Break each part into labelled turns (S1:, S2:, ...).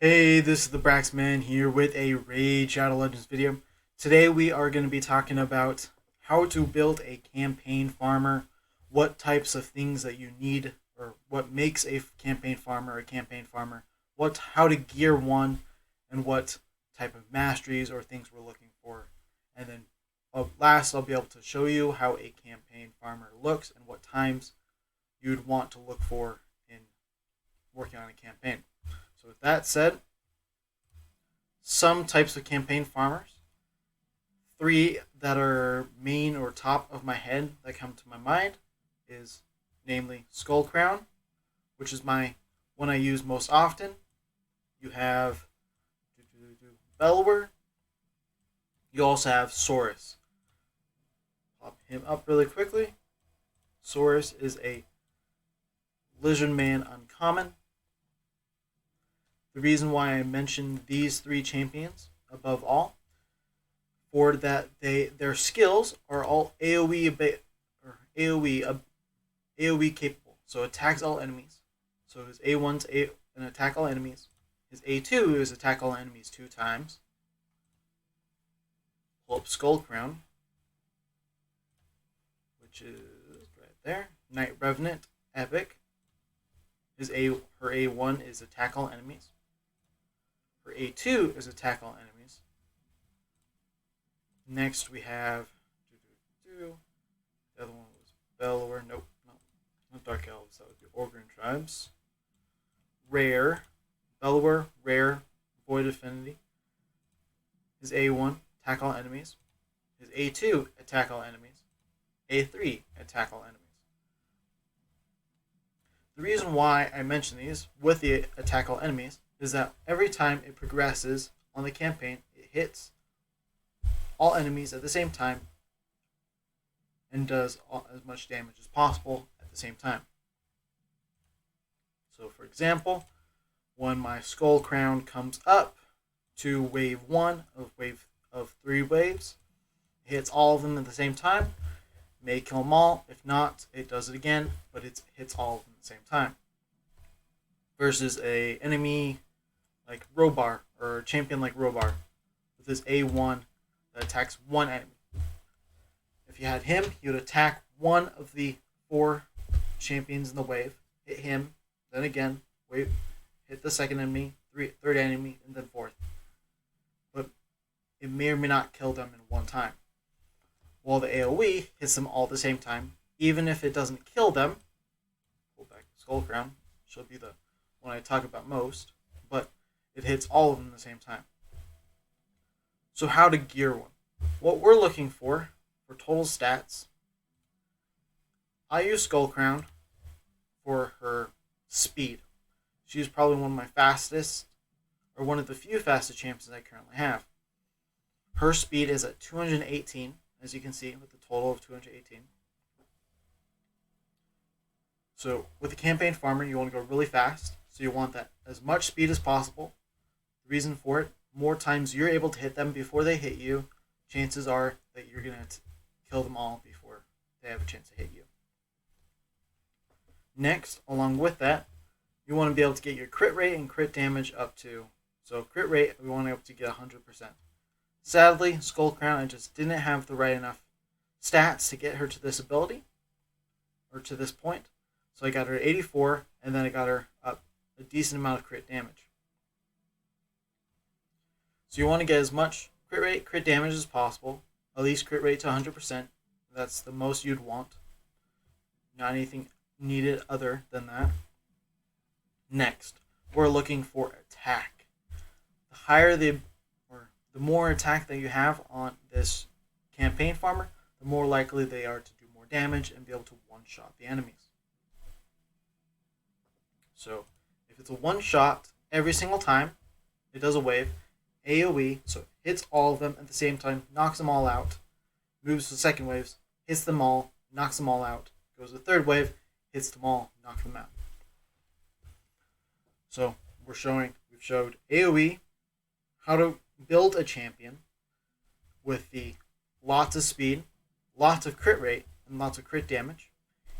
S1: Hey, this is the Braxman here with a Raid Shadow Legends video. Today we are going to be talking about how to build a campaign farmer, what types of things that you need, or what makes a campaign farmer, how to gear one, and what type of masteries or things we're looking for. And then last I'll be able to show you how a campaign farmer looks and what times you'd want to look for in working on a campaign. So with that said, some types of campaign farmers, three that are main or top of my head that come to my mind is namely Skull Crown, which is my one I use most often. You have Bellower. You also have Saurus. Pop him up really quickly. Saurus is a Lizard Man uncommon. The reason why I mentioned these three champions above all, for that their skills are all AOE capable. So attacks all enemies. So his A1's an attack all enemies. His A2 is attack all enemies 2 times. Pull up Skull Crown, which is right there. Night Revenant, epic. Her A1 is attack all enemies. Her A2 is attack all enemies. Next we have the other one was Bellower. Nope, not Dark Elves. That would be Organ Tribes. Rare, Bellower, Rare, Void Affinity. His A1 attack all enemies. His A2 attack all enemies. A3 attack all enemies. The reason why I mention these with the attack all enemies is that every time it progresses on the campaign, it hits all enemies at the same time and does as much damage as possible at the same time. So for example, when my Skull Crown comes up to wave 1 of 3 waves, it hits all of them at the same time. May kill them all. If not, it does it again, but it hits all of them at the same time. Versus a enemy like Robar, or a champion like Robar, with his A1 that attacks one enemy. If you had him, he would attack one of the 4 champions in the wave, hit him, then again, hit the second enemy, third enemy, and then fourth. But it may or may not kill them in one time. While the AoE hits them all at the same time, even if it doesn't kill them. Pull back the Skull Crown, she'll be the one I talk about most, but it hits all of them at the same time. So how to gear one? What we're looking for total stats, I use Skull Crown for her speed. She's probably one of my fastest, or one of the few fastest champions I currently have. Her speed is at 218, as you can see, with a total of 218. So with a campaign farmer, you want to go really fast, so you want that as much speed as possible. The reason for it, more times you're able to hit them before they hit you, chances are that you're going to kill them all before they have a chance to hit you. Next, along with that, you want to be able to get your crit rate and crit damage up to, so crit rate, we want to be able to get 100%. Sadly, Skull Crown, I just didn't have the right enough stats to get her to this ability, or to this point. So I got her at 84, and then I got her up a decent amount of crit damage. So you want to get as much crit rate, crit damage as possible, at least crit rate to 100%. That's the most you'd want. Not anything needed other than that. Next, we're looking for attack. The higher the more attack that you have on this campaign farmer, the more likely they are to do more damage and be able to one-shot the enemies. So, if it's a one-shot every single time it does a wave, AoE, so it hits all of them at the same time, knocks them all out, moves to the second wave, hits them all, knocks them all out, goes to the third wave, hits them all, knocks them out. So, we've showed AoE, how to build a champion with the lots of speed, lots of crit rate, and lots of crit damage.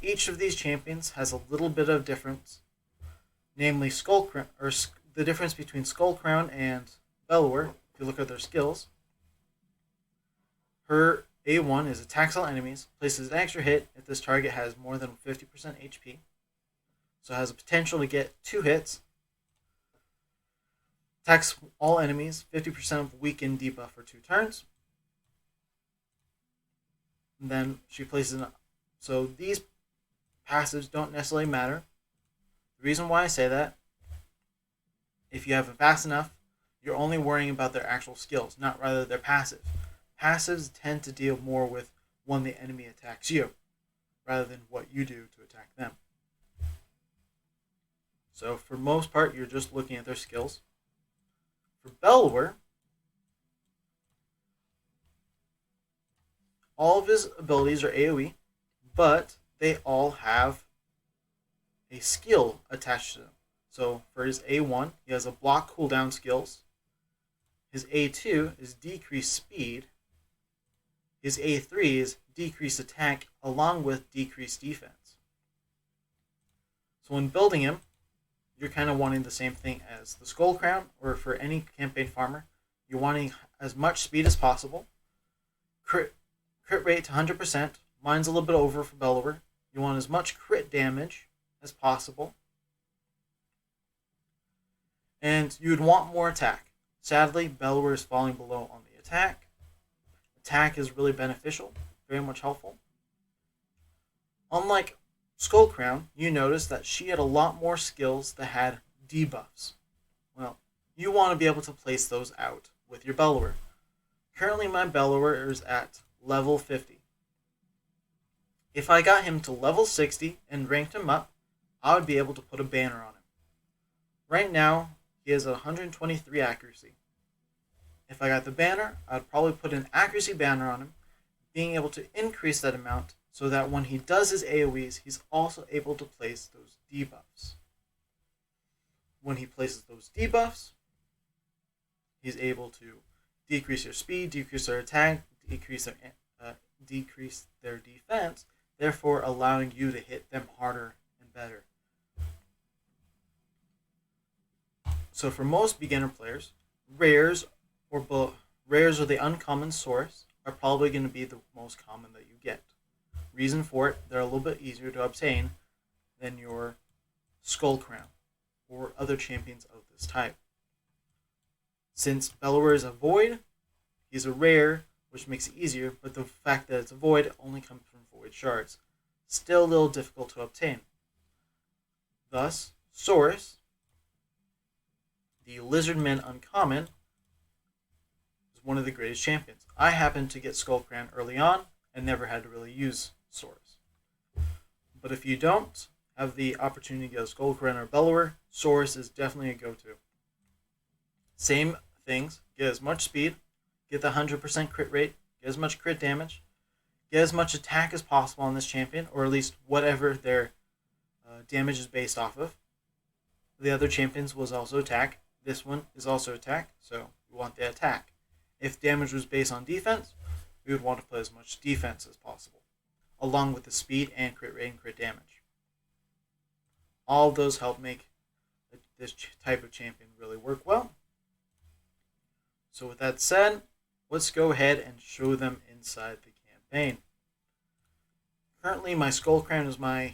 S1: Each of these champions has a little bit of difference, namely the difference between Skullcrown and Bellower, if you look at their skills, her A1 is attacks all enemies, places an extra hit if this target has more than 50% HP, so it has a potential to get 2 hits, attacks all enemies, 50% of weaken debuff for 2 turns, and then she places an... So these passives don't necessarily matter. The reason why I say that, if you have it fast enough, you're only worrying about their actual skills, not rather their passive. Passives tend to deal more with when the enemy attacks you, rather than what you do to attack them. So for most part, you're just looking at their skills. For Bellower, all of his abilities are AoE, but they all have a skill attached to them. So for his A1, he has a block cooldown skills. His A2 is decreased speed. His A3 is decreased attack along with decreased defense. So when building him, you're kind of wanting the same thing as the Skullcrown, or for any campaign farmer, you're wanting as much speed as possible, crit rate to 100%, mine's a little bit over for Bellower. You want as much crit damage as possible, and you'd want more attack. Sadly, Bellower is falling below on the attack. Attack is really beneficial, very much helpful. Unlike Skullcrown, you notice that she had a lot more skills that had debuffs. Well, you want to be able to place those out with your Bellower. Currently, my Bellower is at level 50. If I got him to level 60 and ranked him up, I would be able to put a banner on him. Right now, he has 123 accuracy. If I got the banner, I'd probably put an accuracy banner on him, being able to increase that amount so that when he does his AoEs, he's also able to place those debuffs. When he places those debuffs, he's able to decrease their speed, decrease their attack, decrease their defense, therefore allowing you to hit them harder and better. So for most beginner players, rares or the uncommon source are probably going to be the most common that you get. Reason for it, they're a little bit easier to obtain than your Skullcrown or other champions of this type. Since Bellower is a void, he's a rare, which makes it easier, but the fact that it's a void only comes from void shards. Still a little difficult to obtain. Thus, Saurus, the Lizardman Uncommon, is one of the greatest champions. I happened to get Skullcrown early on and never had to really use Saurus. But if you don't have the opportunity to get a Skullcrown or Bellower, Saurus is definitely a go-to. Same things, get as much speed, get the 100% crit rate, get as much crit damage, get as much attack as possible on this champion, or at least whatever their damage is based off of. The other champions was also attack. This one is also attack, so we want the attack. If damage was based on defense, we would want to put as much defense as possible, along with the speed and crit rate and crit damage. All of those help make this type of champion really work well. So with that said, let's go ahead and show them inside the campaign. Currently, my Skullcrown is my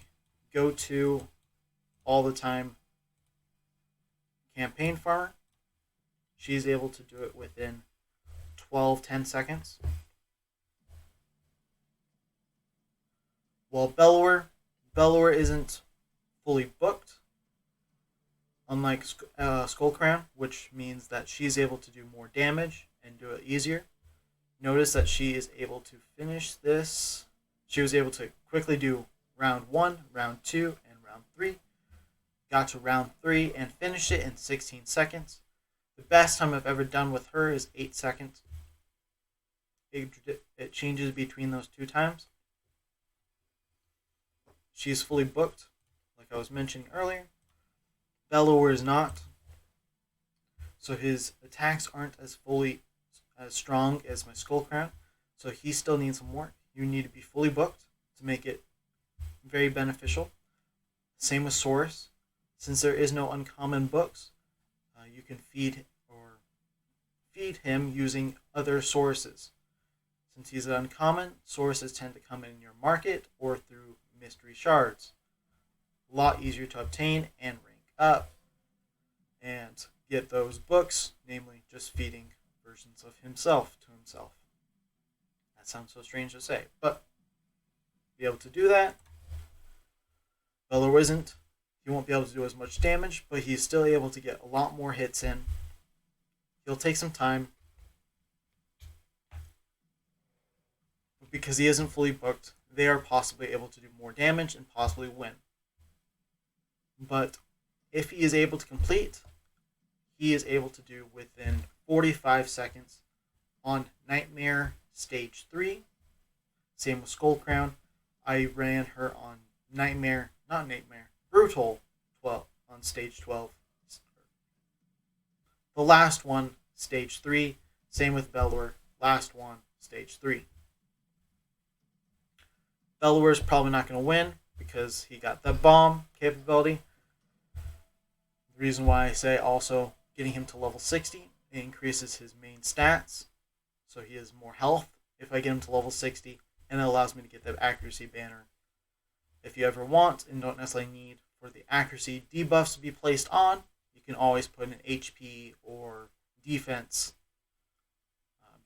S1: go-to all the time campaign farmer. She's able to do it within 10 seconds. While Bellower isn't fully booked, unlike Skullcrown, which means that she's able to do more damage and do it easier. Notice that she is able to finish this. She was able to quickly do round 1, round 2, and round 3. Got to round 3 and finished it in 16 seconds. The best time I've ever done with her is 8 seconds. It changes between those two times. She's fully booked, like I was mentioning earlier. Bellower is not. So his attacks aren't as strong as my Skullcrown. So he still needs some work. You need to be fully booked to make it very beneficial. Same with Saurus. Since there is no uncommon books, can feed him using other sources. Since he's an uncommon, sources tend to come in your market or through mystery shards. A lot easier to obtain and rank up and get those books, namely just feeding versions of himself to himself. That sounds so strange to say, but be able to do that. Bellower isn't. He won't be able to do as much damage, but he's still able to get a lot more hits in. He'll take some time because he isn't fully booked. They are possibly able to do more damage and possibly win. But if he is able to complete, he is able to do within 45 seconds on Nightmare Stage 3. Same with Skull Crown. I ran her on Brutal 12 on Stage 12. The last one, Stage 3. Same with Bellower. Last one, Stage 3. Bellower's probably not going to win because he got the bomb capability. The reason why I say also getting him to level 60, it increases his main stats. So he has more health if I get him to level 60, and it allows me to get the accuracy banner. If you ever want and don't necessarily need for the accuracy debuffs to be placed on, you can always put an HP or defense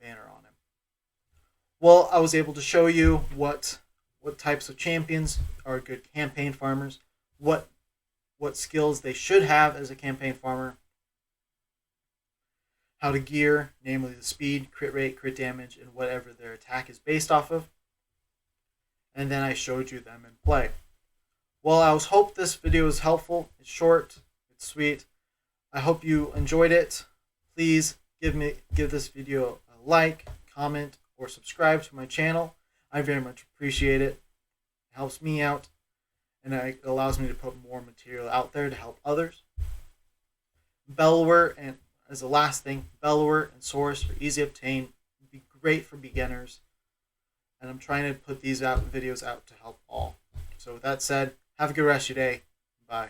S1: banner on him. Well, I was able to show you what types of champions are good campaign farmers, what skills they should have as a campaign farmer, how to gear, namely the speed, crit rate, crit damage, and whatever their attack is based off of. And then I showed you them in play. Well, I hope this video was helpful. It's short, it's sweet. I hope you enjoyed it. Please give this video a like, comment, or subscribe to my channel. I very much appreciate it. It helps me out, and it allows me to put more material out there to help others. Bellower, and as the last thing, Bellower and Source are easy to obtain. It'd be great for beginners, and I'm trying to put these videos out to help all. So with that said, have a good rest of your day. Bye.